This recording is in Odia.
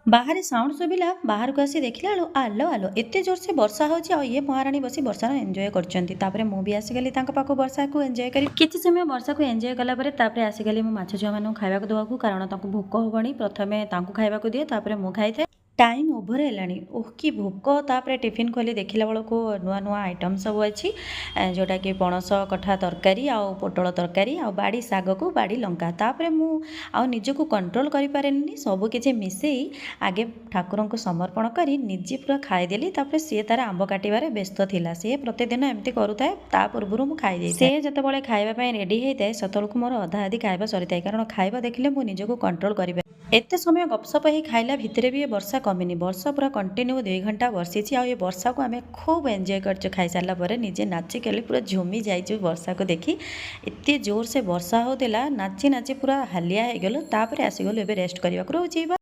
ବାହାରେ ସାଉଣ୍ଡ ଶୁଭିଲା, ବାହାରକୁ ଆସି ଦେଖିଲା ବେଳୁ ଆଲୋ ଆଲୋ ଏତେ ଜୋରସେ ବର୍ଷା ହେଉଛି ଆଉ ଇଏ ମହାରାଣୀ ବସି ବର୍ଷାର ଏନ୍ଜୟ କରୁଛନ୍ତି। ତାପରେ ମୁଁ ବି ଆସିଗଲି ତାଙ୍କ ପାଖକୁ ବର୍ଷାକୁ ଏନ୍ଜୟ କରି। କିଛି ସମୟ ବର୍ଷାକୁ ଏନ୍ଜୟ କଲା ପରେ ତାପରେ ଆସିଗଲି ମୁଁ ମାଛ ଛୁଆମାନଙ୍କୁ ଖାଇବାକୁ ଦେବାକୁ, କାରଣ ତାଙ୍କୁ ଭୋକ ହେବଣି। ପ୍ରଥମେ ତାଙ୍କୁ ଖାଇବାକୁ ଦିଏ, ତାପରେ ମୁଁ ଖାଇଥାଏ। ଟାଇମ୍ ଓଭର ହେଲାଣି, ଓହ କି ଭୋକ। ତାପରେ ଟିଫିନ୍ ଖୋଲି ଦେଖିଲା ବେଳକୁ ନୂଆ ନୂଆ ଆଇଟମ୍ ସବୁ ଅଛି, ଯେଉଁଟାକି ପଣସ କଠା ତରକାରୀ ଆଉ ପୋଟଳ ତରକାରୀ ଆଉ ବାଡ଼ି ଶାଗକୁ ବାଡ଼ି ଲଙ୍କା। ତାପରେ ମୁଁ ଆଉ ନିଜକୁ କଣ୍ଟ୍ରୋଲ୍ କରିପାରିଲିନି, ସବୁକିଛି ମିଶେଇ ଆଗେ ଠାକୁରଙ୍କୁ ସମର୍ପଣ କରି ନିଜେ ପୁରା ଖାଇଦେଲି। ତାପରେ ସିଏ ତାର ଆମ୍ବ କାଟିବାରେ ବ୍ୟସ୍ତ ଥିଲା, ସିଏ ପ୍ରତିଦିନ ଏମିତି କରୁଥାଏ। ତା ପୂର୍ବରୁ ମୁଁ ଖାଇଦେଇଥାଏ। ସେ ଯେତେବେଳେ ଖାଇବା ପାଇଁ ରେଡ଼ି ହେଇଥାଏ ସେତେବେଳକୁ ମୋର ଅଧା ଅଧି ଖାଇବା ସରିଥାଏ, କାରଣ ଖାଇବା ଦେଖିଲେ ମୁଁ ନିଜକୁ କଣ୍ଟ୍ରୋଲ୍ କରିପାରେ। ଏତେ ସମୟ ଗପସପ ହେଇ ଖାଇଲା ଭିତରେ ବି ଏ ବର୍ଷା କମିନି। ବର୍ଷା ପୁରା କଣ୍ଟିନ୍ୟୁ 2 ଘଣ୍ଟା ବର୍ଷିଛି, ଆଉ ଏ ବର୍ଷାକୁ ଆମେ ଖୁବ୍ ଏନ୍ଜୟ କରିଛୁ। ଖାଇସାରିଲା ପରେ ନିଜେ ନାଚିକଲି ପୁରା ଝୁମି ଯାଇଛୁ ବର୍ଷାକୁ ଦେଖି। ଏତେ ଜୋରସେ ବର୍ଷା ହେଉଥିଲା, ନାଚି ନାଚି ପୁରା ହାଲିଆ ହେଇଗଲୁ। ତାପରେ ଆସିଗଲୁ ଏବେ ରେଷ୍ଟ କରିବାକୁ। ରହୁଛି।